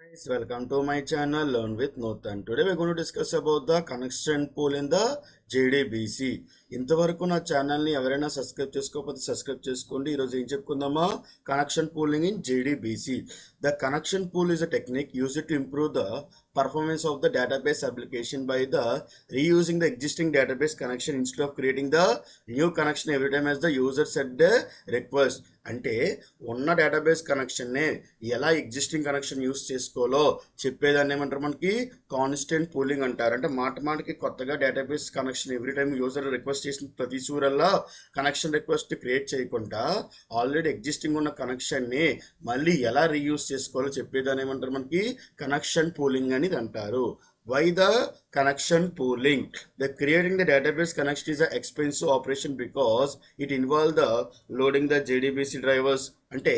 Guys, welcome to my channel Learn with Nothan. Today we're going to discuss about the connection pool in the JDBC. ఇంతవరకు నా channel ని ఎవరైనా subscribe చేసుకోకపోతే subscribe చేసుకోండి. ఈ రోజు ఏం చెప్పుకుందామా connection pooling in JDBC. The connection pool is a technique used to improve the performance of the database application by the reusing the existing database connection instead of creating the new connection every time as the user set the request. అంటే ఉన్న database connection నే ఎలా existing connection use చేసుకోవాలో చెప్పేదాన్ని ఏమంటారు మనకి constant pooling అంటారు. అంటే మాటికి కొత్తగా database connection every time user request చేసిన ప్రతి సూరల్లా కనెక్షన్ రిక్వెస్ట్ క్రియేట్ చేయకుండా ఆల్రెడీ ఎగ్జిస్టింగ్ ఉన్న కనెక్షన్ ని మళ్ళీ ఎలా రీయూస్ చేసుకోవాలో చెప్పేదాన్ని ఏమంటారు మనకి కనెక్షన్ పూలింగ్ అనేది అంటారు. Why the connection pooling? The creating the database connection is an expensive operation because it involves the loading the JDBC drivers. అంటే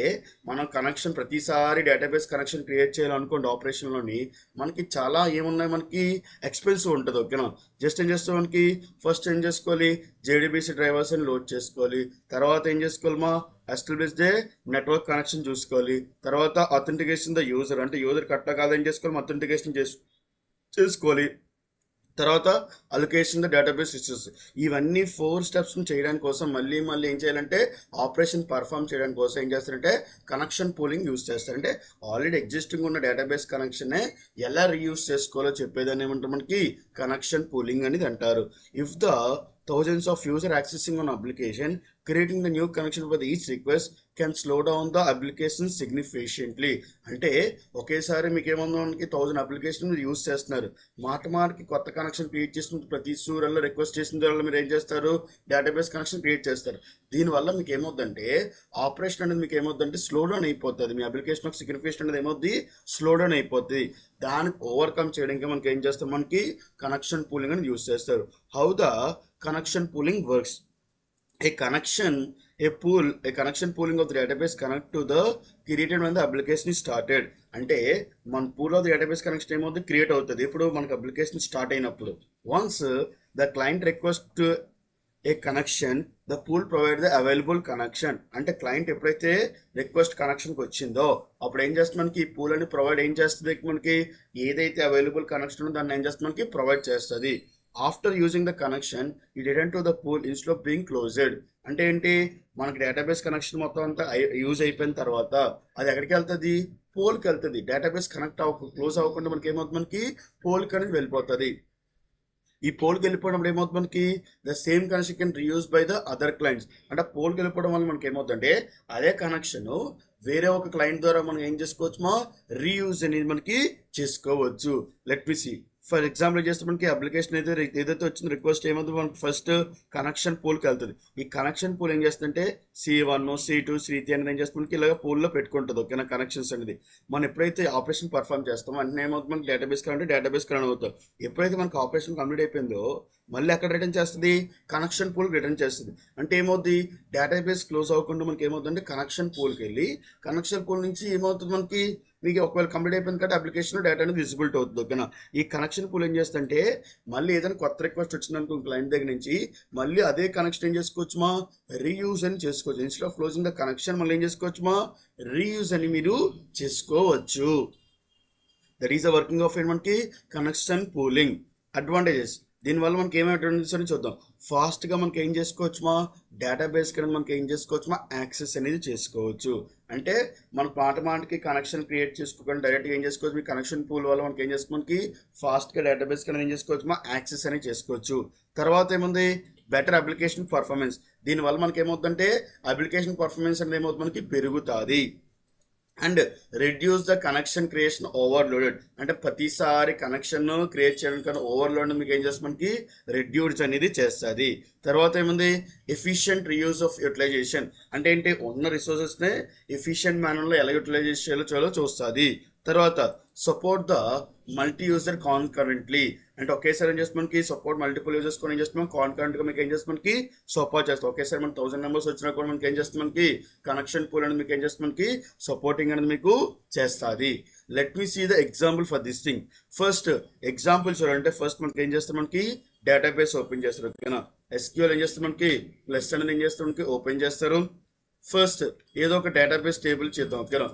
మనం కనెక్షన్ ప్రతిసారి డేటాబేస్ కనెక్షన్ క్రియేట్ చేయాలనుకోండి ఆపరేషన్లోని మనకి చాలా ఏమున్నాయి మనకి ఎక్స్పెన్సివ్ ఉంటుంది. ఓకేనా, జస్ట్ ఏం చేస్తాం మనకి ఫస్ట్ ఏం చేసుకోవాలి JDBC డ్రైవర్స్ అని లోడ్ చేసుకోవాలి. తర్వాత ఏం చేసుకోవాలి మా ఎస్టాబ్లిష్ దే నెట్వర్క్ కనెక్షన్ చూసుకోవాలి. తర్వాత అథెంటికేషన్ ద యూజర్ అంటే యూజర్ కరెక్టా కాదా ఏం చేసుకోవాలి అథెంటికేషన్ చేసుకోవాలి. తర్వాత అలొకేషన్ ద డేటాబేస్ ఇష్యూస్. ఇవన్నీ 4 స్టెప్స్ చేయడానికి కోసం మళ్ళీ ఏం చేయాలంటే ఆపరేషన్ పర్ఫామ్ చేయడానికి కోసం ఏం చేస్తారంటే కనెక్షన్ పూలింగ్ యూజ్ చేస్తారంటే ఆల్రెడీ ఎగ్జిస్టింగ్ ఉన్న డేటాబేస్ కనెక్షన్ ఎలా రీయూజ్ చేసుకోవాలో చెప్పేదాన్ని ఏమంటారు మనకి కనెక్షన్ పూలింగ్ అనేది అంటారు. If the thousands of user accessing on application, creating the new connection for each request can slow down the application significantly. అంటే ఒకేసారి మీకు ఏమన్నా 1000 అప్లికేషన్ మీరు యూజ్ చేస్తున్నారు, మాటికి కొత్త కనెక్షన్ క్రియేట్ చేసిన ప్రతి సూరల్లో రిక్వెస్ట్ చేసిన తర్వాత మీరు ఏం చేస్తారు డేటాబేస్ కనెక్షన్ క్రియేట్ చేస్తారు. దీనివల్ల మీకు ఏమవుతుందంటే ఆపరేషన్ అనేది మీకు ఏమవుతుందంటే స్లో డౌన్ అయిపోతుంది. మీ అప్లికేషన్ ఒక సిగ్నిఫికెంట్ అనేది ఏమవుతుంది స్లో డౌన్ అయిపోతుంది. దాన్ని ఓవర్కమ్ చేయడానికి మనకి ఏం చేస్తాం మనకి కనెక్షన్ పూలింగ్ అని యూజ్ చేస్తారు. How the connection pooling works? A connection pooling of the database connect to the created when the application is started. అంటే మన pool of the database connection ఏమవుతుంది క్రియేట్ అవుతుంది ఇప్పుడు మనకి అప్లికేషన్ స్టార్ట్ అయినప్పుడు. Once the client request A connection the pool provide the available connection. అంటే client ఎప్పుడైతే request కనెక్షన్కి వచ్చిందో అప్పుడు ఏం చేస్తుంది మనకి ఈ పూల్ అని ప్రొవైడ్ ఏం చేస్తుంది మనకి ఏదైతే అవైలబుల్ కనెక్షన్ ఉందో దాన్ని ఏం చేస్తుంది మనకి ప్రొవైడ్ చేస్తుంది. After using the connection, it return to the pool instead of being closed. అంటే ఏంటి మనకి డేటాబేస్ కనెక్షన్ మొత్తం అంతా యూజ్ అయిపోయిన తర్వాత అది ఎక్కడికి వెళ్తుంది పోల్కి వెళ్తుంది. డేటాబేస్ క్లోజ్ అవ్వకుండా మనకి ఏమవుతుంది మనకి పోల్కి అనేది వెళ్ళిపోతుంది. ఈ పోల్కి వెళ్ళిపోవడం ఏమవుతుంది మనకి the same connection can reuse by the other clients. అంటే పోల్కి వెళ్ళిపోవడం వల్ల మనకి ఏమవుతుందంటే అదే కనెక్షన్ వేరే ఒక క్లయింట్ ద్వారా మనం ఏం చేసుకోవచ్చు రీయూజ్ అనేది మనకి చేసుకోవచ్చు. Let me see for example చేస్తే మనకి అప్లికేషన్ ఏదైతే వచ్చిందో రిక్వెస్ట్ ఏమవుతుంది మనకి ఫస్ట్ కనెక్షన్ పూల్కి వెళ్తుంది. ఈ కనెక్షన్ పూల్ ఏం చేస్తుందంటే C1 C2 C3 అనేది ఏం చేస్తుంది మనకి ఇలాగ పూల్లో పెట్టుకుంటుంది. ఓకేనా కనెక్షన్స్ అనేది మనం ఎప్పుడైతే ఆపరేషన్ పర్ఫామ్ చేస్తామో అంటే ఏమవుతుంది మనకి డేటాబేస్ కావాలంటే డేటాబేస్ రన్ అవుతాం. ఎప్పుడైతే మనకి ఆపరేషన్ కంప్లీట్ అయిపోయిందో మళ్ళీ అక్కడ రిటర్న్ చేస్తుంది కనెక్షన్ పూల్ రిటర్న్ చేస్తుంది. అంటే ఏమవుతుంది డేటాబేస్ క్లోజ్ అవ్వకుండా మనకి ఏమవుతుందంటే కనెక్షన్ పూల్కి వెళ్ళి కనెక్షన్ పూల్ నుంచి ఏమవుతుంది మనకి మీకు ఒకవేళ కంప్లీట్ అయిపోయింది కాబట్టి అప్లికేషన్ డేటా అనేది విజిబిలిటీ అవుతుంది. ఓకేనా ఈ కనెక్షన్ పూల్ ఏం చేస్తుంటే మళ్ళీ ఏదైనా కొత్త రిక్వెస్ట్ వచ్చిందనుకో క్లయింట్ దగ్గర నుంచి మళ్ళీ అదే కనెక్షన్ ఏం చేసుకోవచ్చు రీయూజ్ అని చేసుకోవచ్చు. Instead of closing the connection మళ్ళీ ఏం చేసుకోవచ్చు రీయూజ్ అని మీరు చేసుకోవచ్చు. That is the working of మనకి కనెక్షన్ పూలింగ్. అడ్వాంటేజెస్ దీనివల్ల మనకి ఏమైనా అడ్వాంటేజెస్ అని చూద్దాం. ఫాస్ట్గా మనకి ఏం చేసుకోవచ్చు డేటాబేస్ కింద మనకి ఏం చేసుకోవచ్చు యాక్సెస్ అనేది చేసుకోవచ్చు. అంటే మన మాటికి కనెక్షన్ క్రియేట్ చేసుకోకుండా డైరెక్ట్గా ఏం చేసుకోవచ్చు మీ కనెక్షన్ పూల్ వల్ల మనకి ఏం చేసుకోవచ్చు మనకి ఫాస్ట్గా డేటాబేస్ కింద ఏం చేసుకోవచ్చు యాక్సెస్ అనేది చేసుకోవచ్చు. తర్వాత ఏముంది బెటర్ అప్లికేషన్ పర్ఫార్మెన్స్. దీనివల్ల మనకి ఏమవుతుందంటే అప్లికేషన్ పర్ఫార్మెన్స్ అనేది ఏమవుతుంది మనకి పెరుగుతుంది. And reduce the connection creation overloaded. అంటే ప్రతిసారి కనెక్షన్ క్రియేట్ చేయడానికి ఓవర్లోడ్ మీకు ఏం చేస్తుంది మనకి రెడ్యూస్ అనేది చేస్తుంది. తర్వాత ఏముంది ఎఫిషియంట్ రీయూజ్ ఆఫ్ యూటిలైజేషన్. అంటే ఏంటి ఉన్న రిసోర్సెస్ని ఎఫిషియంట్ మేనర్లో ఎలా యూటిలైజ్ చేయాలో చూస్తుంది. తర్వాత సపోర్ట్ ద మల్టీ యూజర్ కాన్కరెంట్లీ. అంటే ఒకేసారి ఏం చేస్తుంది మనకి సపోర్ట్ మల్టిపుల్ యూజర్స్ కూడా ఏం చేస్తున్నాం కాన్కరెంట్గా మీకు ఏం చేస్తుంది మనకి సపోర్ట్ చేస్తాం. ఒకేసారి మనకి 1000 మెంబర్స్ వచ్చినా కూడా మనకి ఏం చేస్తుంది మనకి కనెక్షన్ పూల్ అనేది మీకు ఏం చేస్తుంది మనకి సపోర్టింగ్ అనేది మీకు చేస్తుంది. Let me see the example for this thing. First example చూడాలంటే ఫస్ట్ మనకి ఏం చేస్తాం మనకి డేటాబేస్ ఓపెన్ చేస్తారు. ఓకేనా SQL ఏం చేస్తారు మనకి ప్లస్ అనేది ఏం చేస్తారు మనకి ఓపెన్ చేస్తారు. ఫస్ట్ ఏదో ఒక డేటాబేస్ టేబుల్ చేద్దాం. ఓకేనా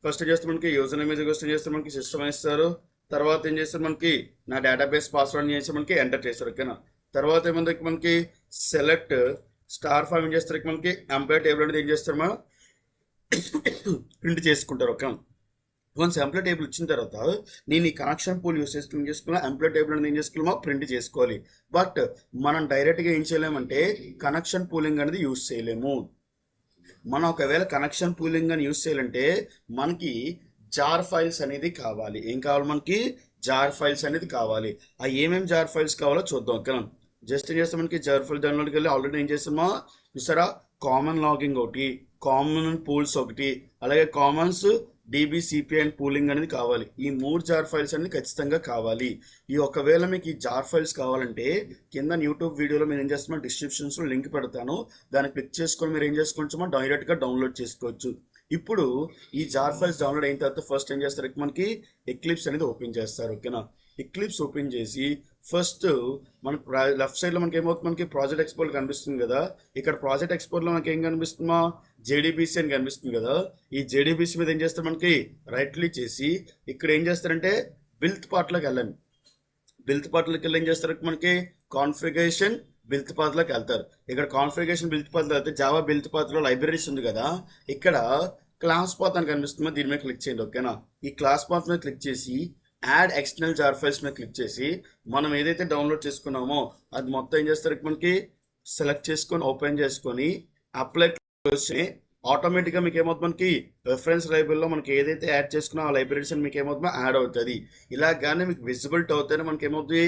ఫస్ట్ ఏం చేస్తే మనకి యూజర్ నేమ్ ఇది ఏం చేస్తే మనకి సిస్టమ్ ఇస్తారు. తర్వాత ఏం చేస్తారు మనకి నా డేటాబేస్ పాస్వర్డ్ చేసి మనకి ఎంటర్ చేస్తారు. ఓకేనా. తర్వాత ఏముంది మనకి సెలెక్ట్ స్టార్ ఫామ్ ఏం చేస్తారు మనకి ఎంప్లాయ్ టేబుల్ అనేది ఏం చేస్తారు మనం ప్రింట్ చేసుకుంటారు. ఓకే. వన్స్ ఎంప్లాయ్ టేబుల్ ఇచ్చిన తర్వాత నేను ఈ కనెక్షన్ పూల్ యూస్ చేసుకున్నా ఎంప్లాయ్ టేబుల్ అనేది ఏం చేసుకోవాలో ప్రింట్ చేసుకోవాలి. బట్ మనం డైరెక్ట్గా ఏం చేయలేమంటే కనెక్షన్ పూలింగ్ అనేది యూస్ చేయలేము. మనం ఒకవేళ కనెక్షన్ పూలింగ్ అని యూస్ చేయాలంటే మనకి జార్ ఫైల్స్ అనేది కావాలి. ఏం కావాలి మనకి జార్ ఫైల్స్ అనేది కావాలి. ఆ ఏమేమి జార్ ఫైల్స్ కావాలో చూద్దాం. ఓకేనా. జస్ట్ ఏం చేస్తాం మనకి జార్ ఫైల్ డౌన్లోడ్కి వెళ్ళి ఆల్రెడీ ఏం చేస్తామో చూసారా కామన్ లాగింగ్ ఒకటి, కామన్ పూల్స్ ఒకటి, అలాగే కామన్స్ DBCP అండ్ పూలింగ్ అనేది కావాలి. ఈ 3 జార్ ఫైల్స్ అనేది ఖచ్చితంగా కావాలి. ఈ ఒకవేళ మీకు ఈ జార్ ఫైల్స్ కావాలంటే కింద యూట్యూబ్ వీడియోలో మీరు ఏం చేస్తున్నా డిస్క్రిప్షన్స్లో లింక్ పెడతాను. దాన్ని క్లిక్ చేసుకొని మీరు ఏం చేసుకోవచ్చు డైరెక్ట్గా డౌన్లోడ్ చేసుకోవచ్చు. ఇప్పుడు ఈ జార్ ఫైల్స్ డౌన్లోడ్ అయిన తర్వాత ఫస్ట్ ఏం చేస్తారు మనకి ఎక్లిప్స్ అనేది ఓపెన్ చేస్తారు. ఓకేనా. ఎక్లిప్స్ ఓపెన్ చేసి ఫస్ట్ మన లెఫ్ట్ సైడ్లో మనకి ఏమవుతుంది మనకి ప్రాజెక్ట్ ఎక్స్పోర్ట్ కనిపిస్తుంది కదా. ఇక్కడ ప్రాజెక్ట్ ఎక్స్పోర్ట్లో మనకి ఏం కనిపిస్తుందా JDBC అని కనిపిస్తుంది కదా. ఈ JDBC మీద ఏం చేస్తారు మనకి రైట్ క్లిక్ చేసి ఇక్కడ ఏం చేస్తారంటే బిల్త్ పార్ట్లోకి వెళ్ళండి. బిల్త్ పార్ట్లోకి వెళ్ళి ఏం చేస్తారు మనకి కాన్ఫిగరేషన్ బిల్త్ పాత్లోకి వెళ్తారు. ఇక్కడ కాన్ఫిగరేషన్ బిల్త్ పాత్లో అయితే జావా బిల్త్ పాత్లో లైబ్రరీస్ ఉంది కదా. ఇక్కడ క్లాస్ పాత్ అని కనిపిస్తుంది, దీని మీద క్లిక్ చేయండి. ఓకేనా. ఈ క్లాస్ పాత్ మీద క్లిక్ చేసి యాడ్ ఎక్స్టర్నల్ జార్ ఫైల్స్ మీద క్లిక్ చేసి మనం ఏదైతే డౌన్లోడ్ చేసుకున్నామో అది మొత్తం ఏం చేస్తారు మనకి సెలెక్ట్ చేసుకొని ఓపెన్ చేసుకొని అప్లై చేస్తే ఆటోమేటిక్గా మీకు ఏమవుతుంది మనకి రెఫరెన్స్ లైబ్రరీలో మనకి ఏదైతే యాడ్ చేసుకున్నా ఆ లైబ్రరీస్ అని మీకు ఏమవుతుందో యాడ్ అవుతుంది. ఇలాగానే మీకు విజిబిలిటీ అవుతానే మనకి ఏమవుతుంది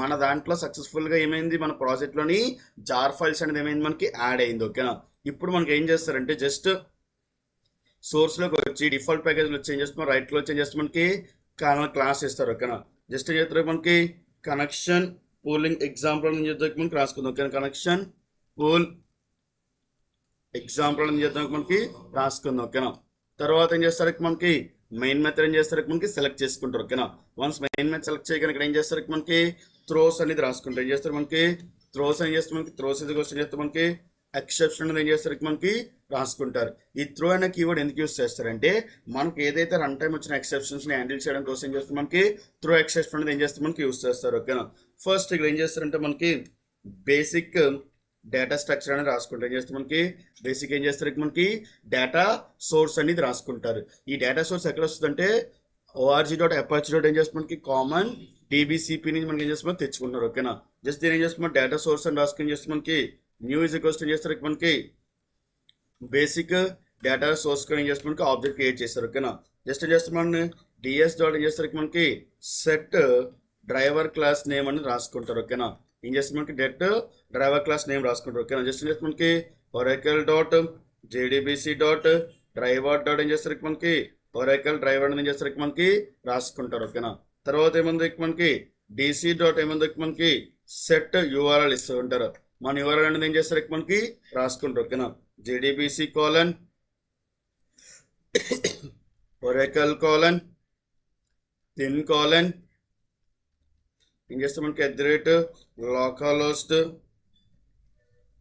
మన దాంట్లో సక్సెస్ఫుల్గా ఏమైంది మన ప్రాజెక్ట్లోని జార్ ఫైల్స్ అనేది ఏమైంది మనకి యాడ్ అయింది. ఓకేనా. ఇప్పుడు మనకి ఏం చేస్తారంటే జస్ట్ సోర్స్లోకి వచ్చి డిఫాల్ట్ ప్యాకేజ్లో వచ్చి ఏం చేస్తున్నాం రైట్లో వచ్చి ఏం చేస్తాం మనకి క్లాస్ ఇస్తారు. ఓకేనా. జస్ట్ ఏం చేస్తారు మనకి కనెక్షన్ పూలింగ్ ఎగ్జాంపుల్ అని చేద్దాం మనకి రాసుకుందాం. ఓకేనా. కనెక్షన్ పూల్ ఎగ్జాంపుల్ అని చేద్దాం మనకి రాసుకుందాం. ఓకేనా. తర్వాత ఏం చేస్తారు మనకి మెయిన్ మెథడ్ ఏం చేస్తారు మనకి సెలెక్ట్ చేసుకుంటారు. ఓకేనా. వన్స్ మెయిన్ మెథడ్ సెలెక్ట్ చేయగానే ఇక్కడ ఏం చేస్తారు మనకి త్రోస్ అనేది రాసుకుంటారు. ఏం చేస్తారు మనకి త్రోస్ అని చేస్తే మనకి త్రోస్ ఇది క్వశ్చన్ చేస్తే మనకి ఎక్సెప్షన్ ఏం చేస్తారు మనకి రాసుకుంటారు. ఈ త్రో అనే కీవర్డ్ ఎందుకు యూస్ చేస్తారంటే మనకి ఏదైతే రన్ టైం వచ్చిన ఎక్సెప్షన్స్ ని హ్యాండిల్ చేయడం కోసం ఏం చేస్తారు మనకి త్రో ఎక్సెప్షన్ అనేది ఏం చేస్తారు మనకి యూస్ చేస్తారు. ఓకేనా. ఫస్ట్ ఇక్కడ ఏం చేస్తారంటే మనకి బేసిక్ డేటా స్ట్రక్చర్ అనేది రాసుకుంటారు. ఏం చేస్తారు మనకి బేసిక్ ఏం చేస్తారు మనకి డేటా సోర్స్ అనేది రాసుకుంటారు. ఈ డేటా సోర్స్ ఎక్కడ వస్తుందంటే org.apache. ఏం చేస్తారు మనకి కామన్ DBCP నుంచి మనకి ఏం చేస్తామో తెచ్చుకుంటారు. ఓకేనా. జస్ట్ దీని ఏం చేస్తాం డేటా సోర్స్ అని రాసుకుని చేస్తే మనకి న్యూ ఇజ్ ఈక్వల్స్ ఏం చేస్తారు మనకి బేసిక్ డేటా సోర్స్ ఏం చేస్తారు మనకి ఆబ్జెక్ట్ క్రియేట్ చేస్తారు. ఓకేనా. జస్ట్ ఏం చేస్తాం మనం DS డాట్ ఏం చేస్తారు మనకి సెట్ డ్రైవర్ క్లాస్ నేమ్ అని రాసుకుంటారు. ఓకేనా. ఏం చేస్తారు మనకి డెట్ డ్రైవర్ క్లాస్ నేమ్ రాసుకుంటారు. ఓకేనా. జస్ట్ ఏం చేస్తారు మనకి Oracle dot JDBC dot driver dot ఏం చేస్తారు మనకి ఒరాకిల్ డ్రైవర్ ఏం చేస్తారు మనకి రాసుకుంటారు. ఓకేనా. తర్వాత ఏముంది మనకి DC డాట్ ఏముంది మనకి సెట్ URL ఇస్తూ ఉంటారు. మన URL అనేది ఏం చేస్తారు మనకి రాసుకుంటారు. ఓకేనా. JDBC colon Oracle colon thin colon ఏం చేస్తాం మనకి @localhost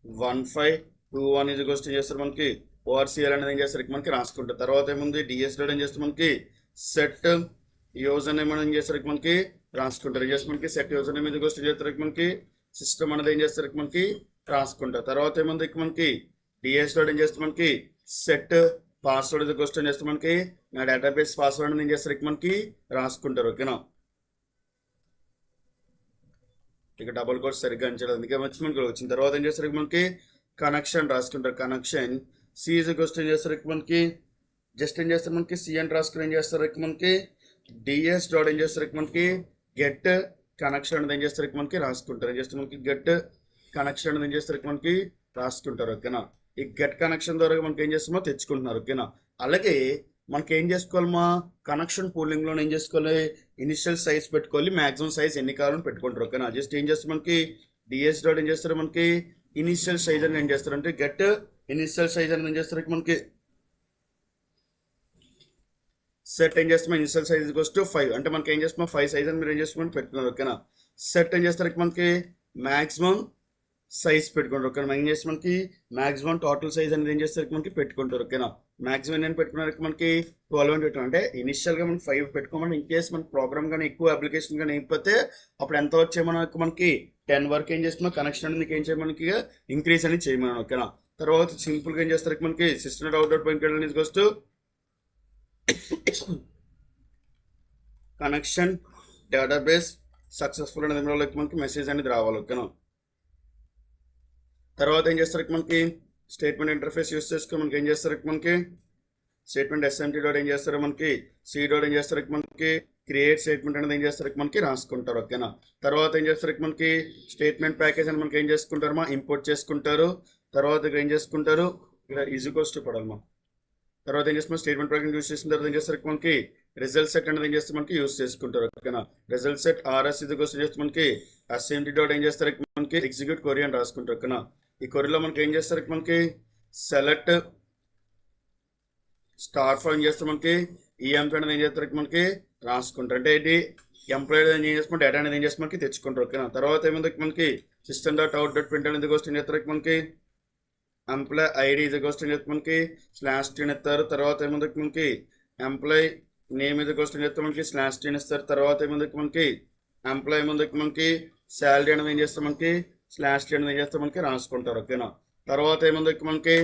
1521 ఇది క్వశ్చన్ చేస్తారు మనకి ORCL అనేది ఏం చేస్తారు మనకి రాసుకుంటారు. తర్వాత ఏముంది DS డాట్ ఏం చేస్తారు మనకి సెట్ యూజర్ నేమ్ అనేది ఏం చేస్తారు మనకి రాసుకుంటారు. ఏం చేస్తారు మనకి సెట్ యూజర్ నేమ్ ఇది క్వశ్చన్ చేస్తారు మనకి సిస్టమ్ అనేది ఏం చేస్తారు మనకి రాసుకుంటారు. తర్వాత ఏముంది మనకి DS డాట్ ఏం చేస్తారు మనకి సెట్ పాస్వర్డ్ ఇది క్వశ్చన్ చేస్తే మనకి నా డేటాబేస్ పాస్వర్డ్ అనేది ఏం చేస్తారు మనకి రాసుకుంటారు. ఓకేనా. ఇక డబుల్ కోట్ సరిగ్గా అంచలేదు అందుకే వచ్చి మనకి వచ్చిన తర్వాత ఏం చేస్తారు మనకి కనెక్షన్ రాసుకుంటారు. కనెక్షన్ C ఇది క్వశ్చన్ చేస్తారు మనకి జస్ట్ ఏం చేస్తారు మనకి C అని రాసుకుని ఏం చేస్తారు మనకి DS డాట్ ఏం చేస్తారు మనకి గెట్ కనెక్షన్ అనేది ఏం చేస్తారు మనకి రాసుకుంటారు. ఏం చేస్తారు మనకి గెట్ కనెక్షన్ అనేది ఏం చేస్తారు మనకి రాసుకుంటారు. ఓకేనా. ఈ గెట్ కనెక్షన్ ద్వారా మనకి ఏం చేస్తామో తెచ్చుకుంటున్నారు. ఓకేనా. అలాగే మనకి ఏం చేసుకోవాలమ్మా కనెక్షన్ పూలింగ్లో ఏం చేసుకోవాలి ఇనిషియల్ సైజ్ పెట్టుకోవాలి, మాక్సిమం సైజ్ ఎన్ని కావాలని పెట్టుకుంటారు. ఓకేనా. జస్ట్ ఏం చేస్తారు మనకి DS డాట్ ఏం చేస్తారు మనకి ఇనిషియల్ సైజ్ అని ఏం చేస్తారు అంటే గెట్ ఇనిషియల్ సైజ్ అని ఏం చేస్తారు మనకి సెట్ ఏం చేస్తాం ఇనిషియల్ సైజ్ = 5 అంటే మనకి ఏం చేస్తాం 5 సైజ్ అని మీరు ఏం చేసుకోమని పెట్టుకున్నారు. ఓకేనా. సెట్ ఏం చేస్తారు మనకి మాక్సిమం సైజ్ పెట్టుకుంటారు ఓకేనా. ఏం చేస్తే మనకి మాక్సిమం టోటల్ సైజ్ అనేది ఏం చేస్తారు మనకి పెట్టుకుంటారు ఓకేనా. మాక్సిమం నేను పెట్టుకున్నారు మనకి 12 అని పెట్టుకున్నాం. అంటే ఇనిషియల్గా మనం 5 పెట్టుకోమని ఇన్ కేస్ మన ప్రోగ్రామ్ కానీ ఎక్కువ అప్లికేషన్ కానీ అయిపోతే అప్పుడు ఎంత వచ్చే మనకి 10 వరకు ఏం చేస్తున్నాం కనెక్షన్ అనేది ఏం చేయమని మనకి ఇంక్రీజ్ అనేది చేయమని ఓకేనా. తర్వాత సింపుల్గా ఏం చేస్తారు మనకి సిస్టమ్ అవుట్డోర్ పాయింట్ వస్తూ కనెక్షన్ డేటాబేస్ సక్సెస్ఫుల్ అనేది మనకి మెసేజ్ అనేది రావాలి ఓకేనా. తర్వాత ఏం చేస్తారు మనకి స్టేట్మెంట్ ఇంటర్ఫేస్ యూస్ చేసుకుని మనకి ఏం చేస్తారు మనకి స్టేట్మెంట్ ఎస్ఎంటీ డాట్ ఏం చేస్తారు మనకి సి డాట్ ఏం చేస్తారు మనకి క్రియేట్ స్టేట్మెంట్ అనేది ఏం చేస్తారు మనకి రాసుకుంటారు ఓకేనా. తర్వాత ఏం చేస్తారు మనకి స్టేట్మెంట్ ప్యాకేజ్ అని మనకి ఏం చేసుకుంటారు ఇంపోర్ట్ చేసుకుంటారు. తర్వాత ఇక్కడ ఏం చేసుకుంటారు ఇక్కడ ఈజీకోస్ టు పడాలి తర్వాత ఏం చేస్తాం స్టేట్మెంట్ ప్యాకేజ్ యూస్ చేసిన తర్వాత ఏం చేస్తారు మనకి రిజల్ట్ సెట్ అనేది ఏం చేస్తే మనకి యూస్ చేసుకుంటారు ఓకేనా. రిజల్ట్ సెట్ ఆర్ఎస్ ఇది కోసం చేస్తే మనకి ఎస్ఎంటీ డాట్ ఏం చేస్తారు మనకి ఎగ్జిక్యూట్ క్వరీ అని రాసుకుంటారు ఓకేనా. ఈ క్వరీలో మనకి ఏం చేస్తారు మనకి సెలెక్ట్ స్టార్ ఫర్ ఏం చేస్తారు మనకి ఈ ఎంప్లాయ్ అనేది ఏం చేస్తారు మనకి రాసుకుంటారు. అంటే ఇది ఎంప్లాయ్ ఏం చేస్తాం డేటా అనేది ఏం చేస్తే మనకి తెచ్చుకుంటారు ఓకేనా. తర్వాత ఏముంది మనకి system dot out dot print అనేది కోసం ఏం చేస్తారు మనకి ఎంప్లాయ్ ఐడి ఇది కోసం ఏం చేస్తారు మనకి /10 ఇస్తారు. తర్వాత ఏముంది మనకి ఎంప్లాయ్ నేమ్ ఇది కోసం చేస్తే మనకి /10 ఇస్తారు. తర్వాత ఏముంది మనకి ఎంప్లాయ్ ముందు మనకి శాలరీ అనేది ఏం చేస్తాం మనకి /10 అనేది ఏం చేస్తాం మనకి రాసుకుంటారు ఓకేనా. తర్వాత ఏముంది మనకి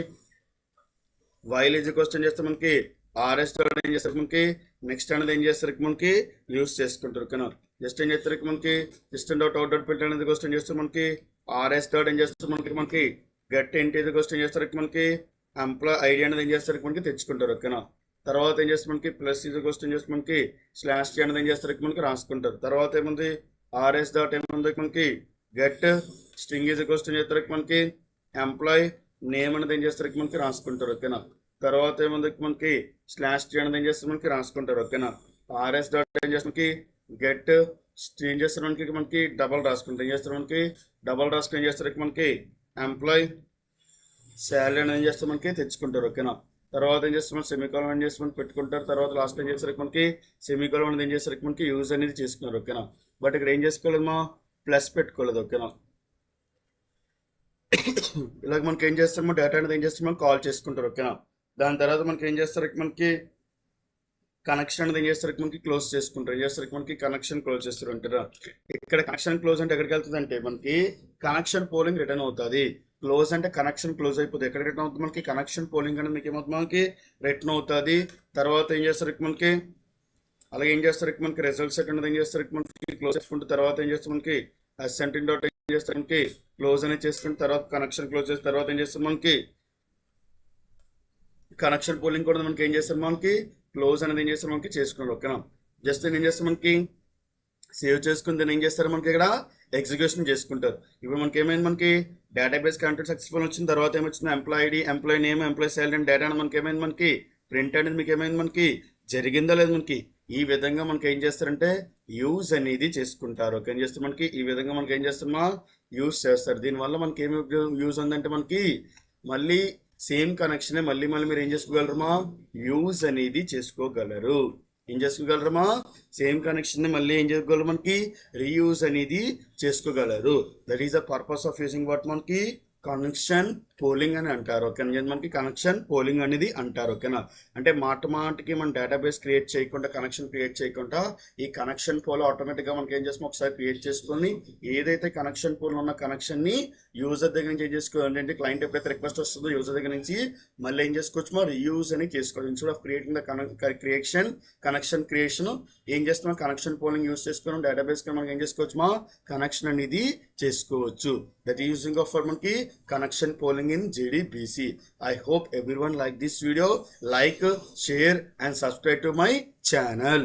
వైల్ ఇది క్వశ్చన్ చేస్తే మనకి ఆర్ఎస్ ఏం చేస్తారు మనకి నెక్స్ట్ అనేది ఏం చేస్తారు మనకి యూస్ చేసుకుంటారు ఓకేనా. జస్ట్ ఏం చేస్తారు మనకి system dot out dot print అనేది క్వశ్చన్ చేస్తే మనకి ఆర్ఎస్ డాట్ ఏం చేస్తారు మనకి గెట్ ఇంటి ఇది క్వశ్చన్ చేస్తారు మనకి ఎంప్లాయ్ ఐడి అనేది ఏం చేస్తారు మనకి తెచ్చుకుంటారు ఓకేనా. తర్వాత ఏం చేస్తారు మనకి ప్లస్ ఇది క్వశ్చన్ చేస్తే మనకి /t అనేది ఏం చేస్తారు మనకి రాసుకుంటారు. తర్వాత ఏముంది ఆర్ఎస్ డాట్ ఏముంది మనకి గెట్ స్ట్రింగ్ ఇది క్వశ్చన్ చేస్తారు మనకి ఎంప్లాయ్ నేమ్ అనేది ఏం చేస్తారు మనకి రాసుకుంటారు ఓకేనా. తర్వాత ఏముంది మనకి /t అనేది ఏం చేస్తారు మనకి రాసుకుంటారు ఓకేనా. ఆర్ఎస్ డాట్ ఏం చేస్తారు మనకి గెట్ ఏం చేస్తారు మనకి డబల్ రాసుకుంటారు. ఏం చేస్తారు మనకి డబల్ రాసుకుని ఏం చేస్తారు మనకి ఎంప్లాయ్ శాలరీ అనేది ఏం చేస్తారు మనకి తెచ్చుకుంటారు ఓకేనా. తర్వాత ఏం చేస్తాం సెమీకాలన్ ఏం చేస్తాం పెట్టుకుంటారు. తర్వాత లాస్ట్ ఏం చేస్తారు మనకి సెమీకాలన్ అనేది ఏం చేస్తారు మనకి యూజ్ అనేది చేసుకున్నారు ఓకేనా. బట్ ఇక్కడ ఏం చేసుకోలేదు ప్లస్ పెట్టుకోలేదు ఓకేనా. ఇలాగ మనకి ఏం చేస్తామో డేటా అనేది ఏం చేస్తామో కాల్ చేసుకుంటారు ఓకేనా. దాని తర్వాత మనకి ఏం చేస్తారు మనకి కనెక్షన్ అనేది ఏం చేస్తారు మనకి క్లోజ్ చేసుకుంటారు. ఏం చేస్తారు మనకి కనెక్షన్ క్లోజ్ చేస్తారు అంటారా. ఇక్కడ కనెక్షన్ క్లోజ్ అంటే ఎక్కడికి వెళ్తుంది అంటే మనకి కనెక్షన్ పోలింగ్ రిటర్న్ అవుతుంది. క్లోజ్ అంటే కనెక్షన్ క్లోజ్ అయిపోతుంది. ఎక్కడ రిటర్న్ అవుతుంది మనకి కనెక్షన్ పోలింగ్ అనేది మీకు ఏమవుతుంది మనకి రిటర్న్ అవుతుంది. తర్వాత ఏం చేస్తారు మనకి అలాగే ఏం చేస్తారు మనకి రిజల్ట్ సెట్ అనేది ఏం చేస్తారు మనకి క్లోజ్ చేసుకుంటే తర్వాత ఏం చేస్తారు మనకి అసెంటింగ్ డాట్ ఏం చేస్తారు మనకి క్లోజ్ అనేది చేసుకుని తర్వాత కనెక్షన్ క్లోజ్ చేసిన తర్వాత ఏం చేస్తారు మనకి కనెక్షన్ పోలింగ్ కూడా మనకి ఏం చేస్తారు మనకి క్లోజ్ అనేది ఏం చేస్తారు మనకి చేసుకున్నారు ఓకేనా. జస్ట్ ఏం చేస్తారు మనకి సేవ్ చేసుకుని దాన్ని ఏం చేస్తారు మనకి ఇక్కడ ఎగ్జిక్యూషన్ చేసుకుంటారు. ఇప్పుడు మనకి ఏమైంది మనకి డేటాబేస్ కంటెంట్ సక్సెస్ఫుల్ వచ్చిన తర్వాత ఏమొచ్చింది employee ID employee name employee salary and data మనకి ఏమైంది మనకి ప్రింట్ అనేది మీకు ఏమైంది మనకి జరిగిందా లేదు మనకి ఈ విధంగా మనకి ఏం చేస్తారంటే యూజ్ అనేది చేసుకుంటారు. ఓకే ఏం చేస్తారు మనకి ఈ విధంగా మనకి ఏం చేస్తామా యూజ్ చేస్తారు. దీనివల్ల మనకి ఏమి యూజ్ ఉందంటే మనకి మళ్ళీ సేమ్ కనెక్షనే మళ్ళీ మీరు ఏం చేసుకోగలరమా యూజ్ అనేది చేసుకోగలరు. ఏం చేసుకోగలరమా సేమ్ కనెక్షన్ మళ్ళీ ఏం చేసుకోగలరు మనకి రీయూజ్ అనేది చేసుకోగలరు. That is the purpose of using what మనకి కనెక్షన్ పోలింగ్ అని అంటారు. ఓకేనా మనకి కనెక్షన్ పోలింగ్ అనేది అంటారు. ఓకేనా అంటే మాటికి మన డేటాబేస్ క్రియేట్ చేయకుండా కనెక్షన్ క్రియేట్ చేయకుండా ఈ కనెక్షన్ పోల్ ఆటోమేటిక్గా మనకి ఏం చేస్తాం ఒకసారి క్రియేట్ చేసుకొని ఏదైతే కనెక్షన్ పోల్ ఉన్న కనెక్షన్ని యూజర్ దగ్గర నుంచి ఏం చేసుకోవాలి అంటే క్లయింట్ ఎప్పుడైతే రిక్వెస్ట్ వస్తుందో యూజర్ దగ్గర నుంచి మళ్ళీ ఏం చేసుకోవచ్చు మా రీయూజ్ అని చేసుకోవాలి. Instead of creating the connection creation ఏం చేస్తున్నాం కనెక్షన్ పోలింగ్ యూజ్ చేసుకున్నాం డేటాబేస్ మనకి ఏం చేసుకోవచ్చు మా కనెక్షన్ అనేది చేసుకోవచ్చు. That is using of for మనకి connection polling in JDBC. I hope everyone like this video. Like, share and subscribe to my channel.